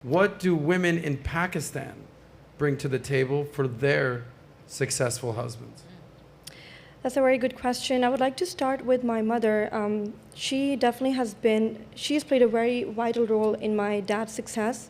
What do women in Pakistan bring to the table for their successful husbands? That's a very good question. I would like to start with my mother. She definitely she's played a very vital role in my dad's success.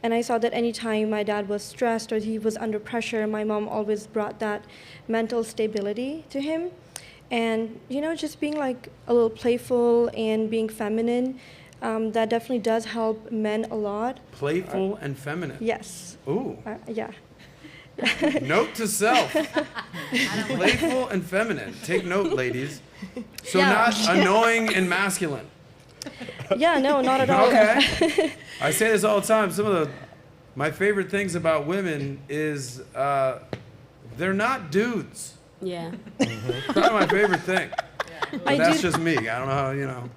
And I saw that anytime my dad was stressed or he was under pressure, my mom always brought that mental stability to him. And, just being like a little playful and being feminine, that definitely does help men a lot. Playful and feminine. Yes. Ooh. Yeah. Note to self. Playful and feminine. Take note, ladies. So not annoying and masculine. Yeah, no, not at all. Okay. I say this all the time. My favorite things about women is they're not dudes. Yeah. Probably my favorite thing. But that's just me. I don't know how,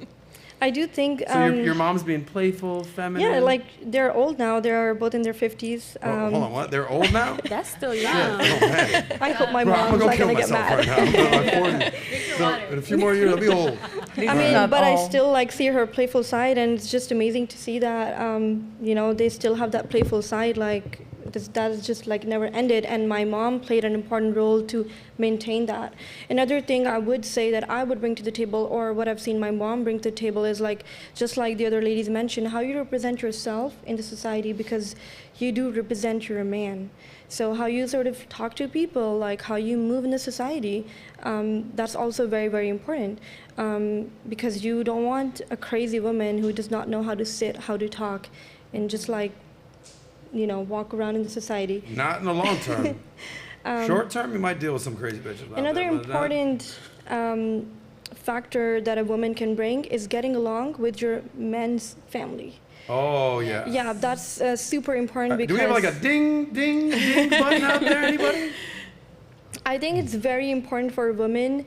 I do think... So your mom's being playful, feminine? Yeah, like they're old now. They're both in their 50s. Hold on, what? They're old now? That's still young. Oh, man. I hope my mom's not going to get mad. Right now. I'm 40. So in a few more years, I'll be old. I mean, but I still see her playful side, and it's just amazing to see that, they still have that playful side, that is just never ended, and my mom played an important role to maintain that. Another thing I would say that I would bring to the table, or what I've seen my mom bring to the table, is just like the other ladies mentioned, how you represent yourself in the society, because you do represent your man. So how you sort of talk to people, how you move in the society, that's also very, very important, because you don't want a crazy woman who does not know how to sit, how to talk, and just walk around in the society. Not in the long term. Short term, you might deal with some crazy bitches. Another important factor that a woman can bring is getting along with your man's family. Oh, yeah. Yeah, that's super important because... Do we have a ding, ding, ding button out there, anybody? I think it's very important for a woman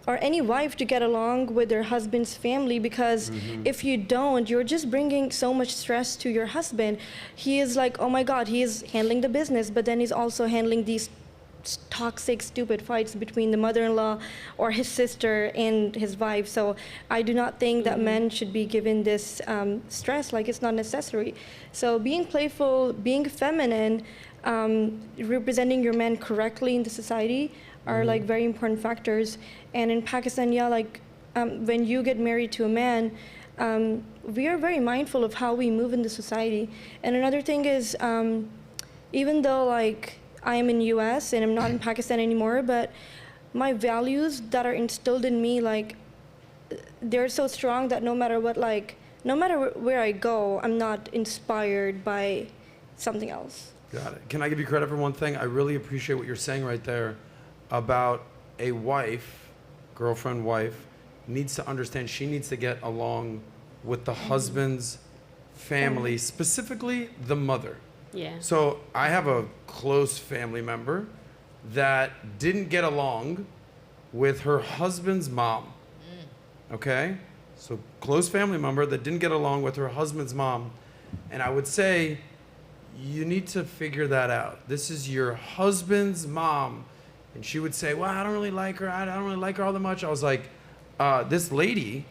or any wife to get along with their husband's family, because if you don't, you're just bringing so much stress to your husband. He is oh my God, he is handling the business, but then he's also handling these toxic, stupid fights between the mother-in-law or his sister and his wife. So I do not think that men should be given this stress, it's not necessary. So being playful, being feminine, representing your man correctly in the society are very important factors. And in Pakistan, when you get married to a man, we are very mindful of how we move in the society. And another thing is, even though I am in US and I'm not in Pakistan anymore, but my values that are instilled in me, they're so strong that no matter what, no matter where I go, I'm not inspired by something else. Got it. Can I give you credit for one thing? I really appreciate what you're saying right there about a girlfriend wife, needs to understand she needs to get along with the husband's family, specifically the mother. Yeah. So I have a close family member that didn't get along with her husband's mom. Okay? So close family member that didn't get along with her husband's mom. And I would say, you need to figure that out. This is your husband's mom. And she would say, well, I don't really like her. I don't really like her all that much. I was like, this lady,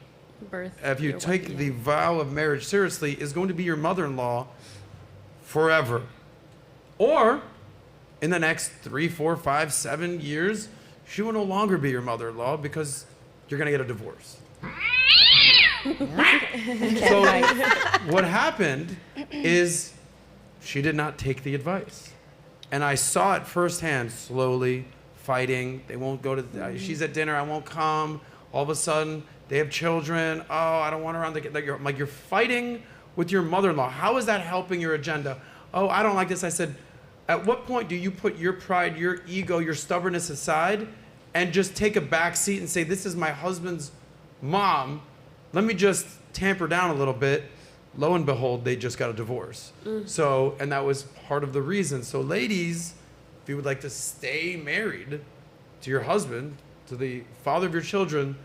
if you take the vow of marriage seriously, is going to be your mother-in-law forever. Or in the next 3, 4, 5, 7 years, she will no longer be your mother-in-law because you're going to get a divorce. So what happened is she did not take the advice. And I saw it firsthand, slowly fighting. They won't go to, she's at dinner, I won't come. All of a sudden, they have children. Oh, I don't want her around. You're fighting with your mother-in-law. How is that helping your agenda? Oh, I don't like this. I said, at what point do you put your pride, your ego, your stubbornness aside and just take a back seat and say, this is my husband's mom. Let me just tamper down a little bit. Lo and behold, they just got a divorce. So, and that was part of the reason. So ladies, if you would like to stay married to your husband, to the father of your children,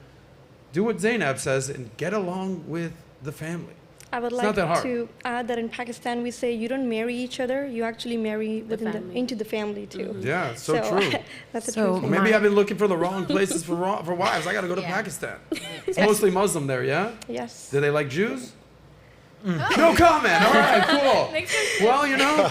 do what Zainab says and get along with the family. I would like to add that in Pakistan we say you don't marry each other, you actually marry into the family too. Yeah, so true. That's the truth. Well, maybe I've been looking for the wrong places for wives. I got to go to Pakistan. It's mostly Muslim there, yeah? Yes. Do they like Jews? No comment. All right, cool. Well, you know,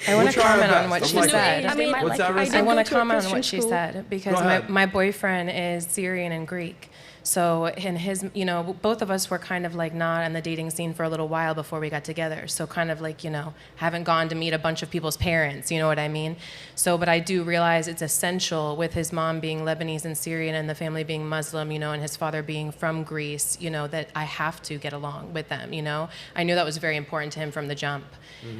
I want to comment on what best. she I'm like said. that. I mean, What's that, I Rissa? I did want go to to a comment on what Christian she school. said Go because ahead. my boyfriend is Syrian and Greek. So in his, you know, both of us were kind of like not in the dating scene for a little while before we got together. So kind of like, you know, haven't gone to meet a bunch of people's parents, you know what I mean? So, but I do realize it's essential with his mom being Lebanese and Syrian and the family being Muslim, you know, and his father being from Greece, you know, that I have to get along with them, you know? I knew that was very important to him from the jump.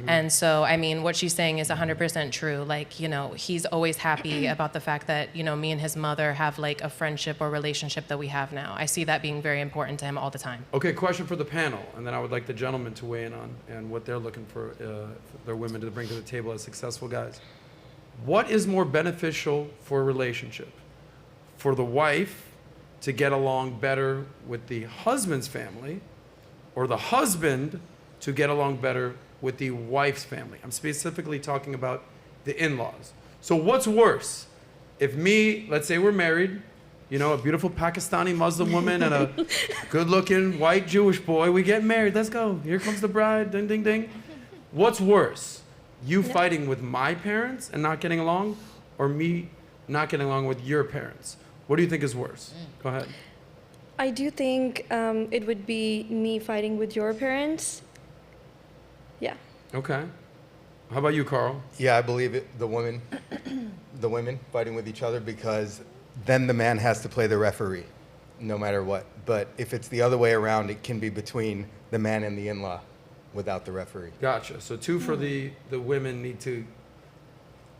And so, I mean, what she's saying is 100% true. Like, you know, he's always happy about the fact that, you know, me and his mother have like a friendship or relationship that we have now. I see that being very important to him all the time. Okay, question for the panel, and then I would like the gentlemen to weigh in on and what they're looking for their women to bring to the table as successful guys. What is more beneficial for a relationship? For the wife to get along better with the husband's family, or the husband to get along better with the wife's family? I'm specifically talking about the in-laws. So what's worse? If me, let's say we're married, you know, a beautiful Pakistani Muslim woman and a good-looking white Jewish boy, we get married, let's go. Here comes the bride, ding, ding, ding. What's worse? You fighting with my parents and not getting along, or me not getting along with your parents? What do you think is worse? Go ahead. I do think it would be me fighting with your parents. Yeah. Okay. How about you, Carl? Yeah, I believe it. The women fighting with each other, because then the man has to play the referee, no matter what. But if it's the other way around, it can be between the man and the in-law without the referee. Gotcha. So two for the women need to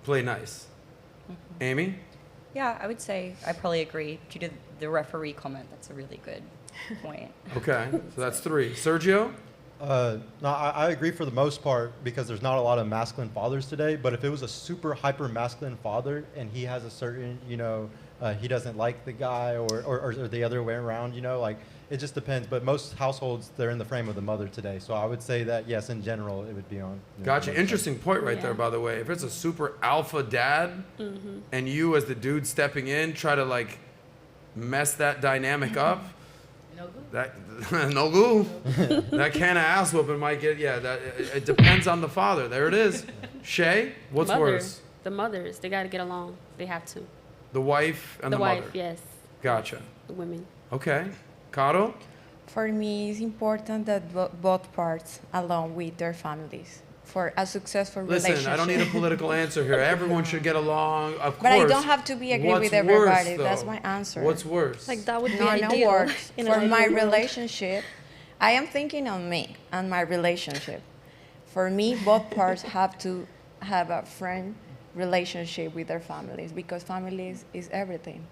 play nice. Amy? Yeah, I would say I probably agree. Due to the referee comment, that's a really good point. Okay, so that's three. Sergio? No, I agree for the most part, because there's not a lot of masculine fathers today. But if it was a super hyper masculine father and he has a certain, you know, he doesn't like the guy, or the other way around, you know, like it just depends. But most households, they're in the frame of the mother today. So I would say that, yes, in general, it would be on. You know, Gotcha. the Interesting point right there, by the way. If it's a super alpha dad and you as the dude stepping in try to like mess that dynamic up, that no goo. That can of ass whooping might get, it depends on the father. There it is. Shay, what's worse? The mothers, they got to get along. They have to. The wife and the wife, mother. yes. Gotcha. The women. Okay. Caro? For me, it's important that both parts along with their families for a successful Listen, relationship. I don't need a political answer here. Everyone should get along, of But course. I don't have to be agree What's with everybody. worse, That's though? my answer. What's worse? Like that would be No, ideal. works. in an For my ideal world. relationship, I am thinking on me and my relationship. For me, both parts have to have a friend relationship with their families, because families is everything.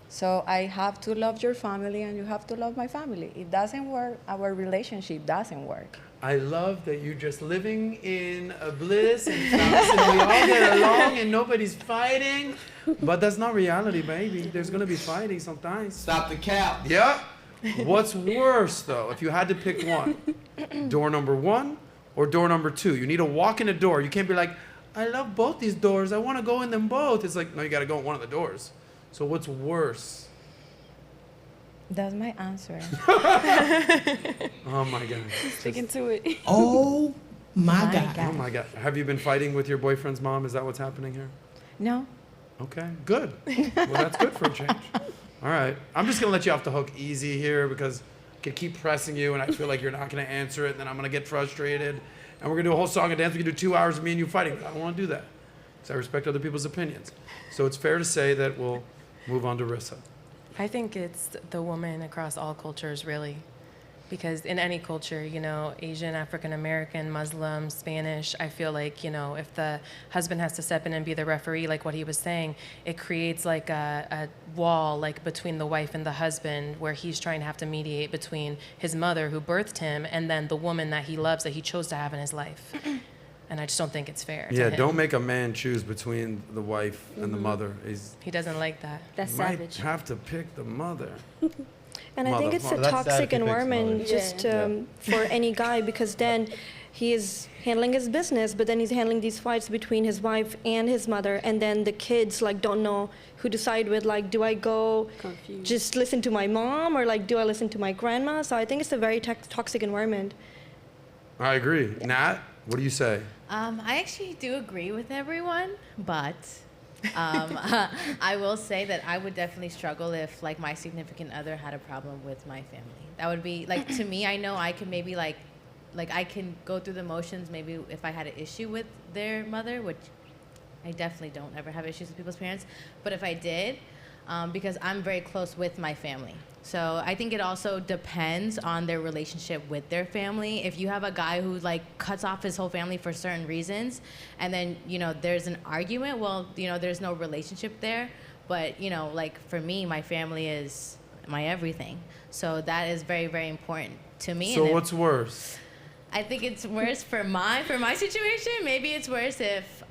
So I have to love your family and you have to love my family. If it doesn't work, our relationship doesn't work. I love that you're just living in a bliss and peace and we all get along and nobody's fighting. But that's not reality, baby. There's going to be fighting sometimes. Stop the cap. Yep. What's worse, though, if you had to pick one? Door number 1 or door number 2? You need to walk in a door. You can't be like, I love both these doors. I want to go in them both. It's like, no, you got to go in one of the doors. So what's worse? That's my answer. Oh, my God. Sticking to it. Oh my My God. Oh, my God. Have you been fighting with your boyfriend's mom? Is that what's happening here? No? Okay, good. Well, that's good for a change. All right. I'm just going to let you off the hook easy here because I could keep pressing you and I feel like you're not going to answer it and then I'm going to get frustrated. And we're going to do a whole song and dance. We can do 2 hours of me and you fighting. But I don't want to do that because I respect other people's opinions. So it's fair to say that we'll move on to Rissa. I think it's the woman across all cultures, really. Because in any culture, you know, Asian, African American, Muslim, Spanish, I feel like, you know, if the husband has to step in and be the referee, like what he was saying, it creates like a wall like between the wife and the husband where he's trying to have to mediate between his mother who birthed him and then the woman that he loves that he chose to have in his life. And I just don't think it's fair to Yeah, him. don't make a man choose between the wife and the mother. He doesn't like that. That's might savage. have to pick the mother. And I think it's a That's toxic sad if he picks environment mother. just Yeah. for any guy, because then he is handling his business, but then he's handling these fights between his wife and his mother, and then the kids like don't know who to side with. Like, do I go Confused. just listen to my mom or like do I listen to my grandma? So I think it's a very toxic environment. I agree. Nat, what do you say? I actually do agree with everyone, but I will say that I would definitely struggle if like my significant other had a problem with my family. That would be like, to me, I know I can maybe like I can go through the motions maybe if I had an issue with their mother, which I definitely don't ever have issues with people's parents. But if I did, because I'm very close with my family. So I think it also depends on their relationship with their family. If you have a guy who like cuts off his whole family for certain reasons, and then, you know, there's an argument, well, you know, there's no relationship there. But, you know, like for me, my family is my everything. So that is very, very important to me. So what's worse? I think it's worse for my situation. Maybe it's worse if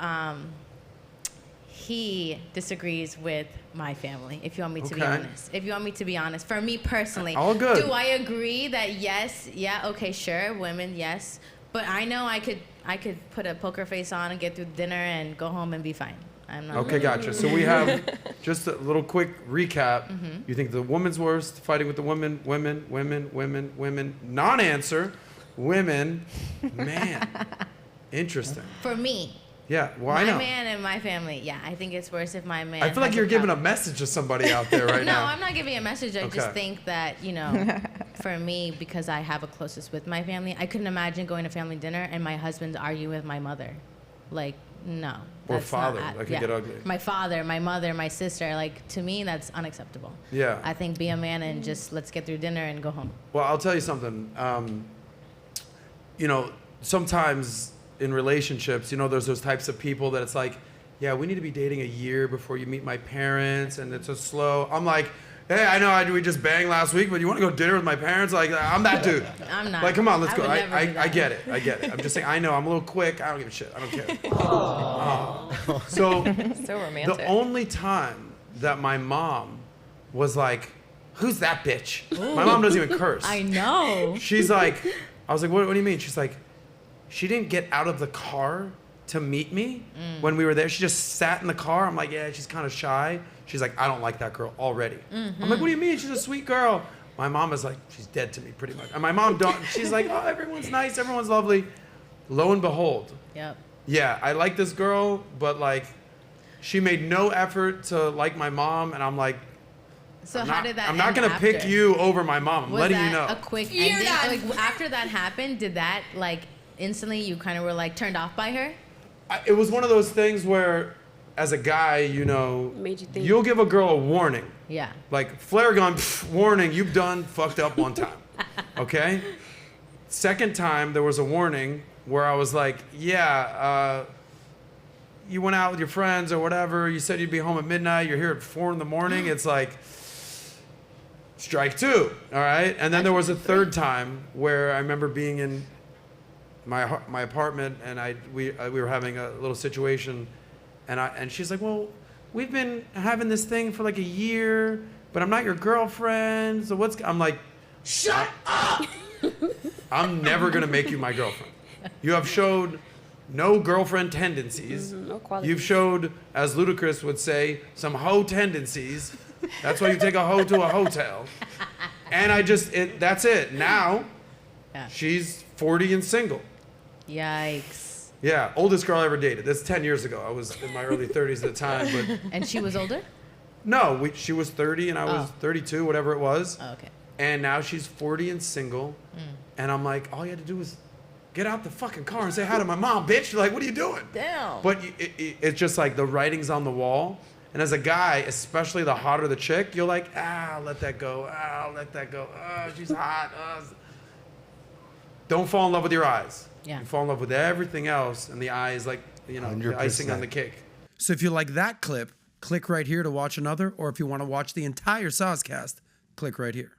he disagrees with my family, if you want me to be honest. If you want me to be honest, for me personally. All good. Do I agree that yes, yeah, okay, sure, women, yes. But I know I could put a poker face on and get through dinner and go home and be fine. I'm not. Okay, gotcha. So we have just a little quick recap. You think the woman's worst, fighting with the women, women, non-answer, women, man. Interesting. For me. Yeah, well, I My know. man and my family. Yeah, I think it's worse if my man. I feel like has you're giving a problem. message to somebody out there right No, now. I'm not giving a message. I Okay. just think that, you know, for me, because I have a closest with my family, I couldn't imagine going to family dinner and my husband arguing with my mother. Like, no. Or that's not father. at- That could get ugly. My father, my mother, my sister. Like, to me, that's unacceptable. Yeah. I think be a man and just let's get through dinner and go home. Well, I'll tell you something. You know, sometimes in relationships, you know, there's those types of people that it's like, yeah, we need to be dating a year before you meet my parents, and it's a slow. I'm like, hey, I know we just banged last week, but you want to go dinner with my parents? Like, I'm that dude. I'm not. Like, come on, let's I go. would never do I that. get it. I get it. I'm just saying, I know I'm a little quick. I don't give a shit. I don't care. So So romantic. the only time that my mom was like, who's that bitch? My mom doesn't even curse. I know. She's like, I was like, what do you mean? She's like, she didn't get out of the car to meet me when we were there. She just sat in the car. I'm like, yeah, she's kind of shy. She's like, I don't like that girl already. I'm like, what do you mean? She's a sweet girl. My mom is like, she's dead to me pretty much. And my mom don't. She's like, oh, everyone's nice. Everyone's lovely. Lo and behold, Yep. yeah, I like this girl, but like, she made no effort to like my mom. And I'm like, So I'm how not, did that I'm not end going to pick after? you over my mom. I'm Was letting that you know. a quick You're ending? done. Like after that happened, did that like instantly you kind of were like turned off by her? It was one of those things where, as a guy, you know, Made you think. you'll give a girl a warning. Yeah. Like, flare gun, pff, warning, you've done fucked up one time. Okay? Second time, there was a warning where I was like, yeah, you went out with your friends or whatever. You said you'd be home at midnight. You're here at 4 a.m. It's like, strike two. All right? And then there was a third time where I remember being in my apartment, and we were having a little situation, and she's like, well, we've been having this thing for like a year, but I'm not your girlfriend, so I'm like, shut up. I'm never gonna make you my girlfriend. You have showed no girlfriend tendencies. No quality. You've showed, as Ludacris would say, some hoe tendencies. That's why you take a hoe to a hotel. And that's it. Now, Yeah. she's 40 and single. Yikes. Yeah, oldest girl I ever dated. That's 10 years ago. I was in my early 30s at the time, but And she was older? no, she was 30 and I was 32, whatever it was. Oh, okay. And now she's 40 and single. And I'm like, all you had to do was get out the fucking car and say hi to my mom, bitch. You're like, what are you doing? Damn. But it's just like the writing's on the wall. And as a guy, especially the hotter the chick, you're like, let that go. Let that go. She's hot. Don't fall in love with your eyes. Yeah. You fall in love with everything else, and the eye is like, the icing on the 100%. cake. So if you like that clip, click right here to watch another. Or if you want to watch the entire Soscast, click right here.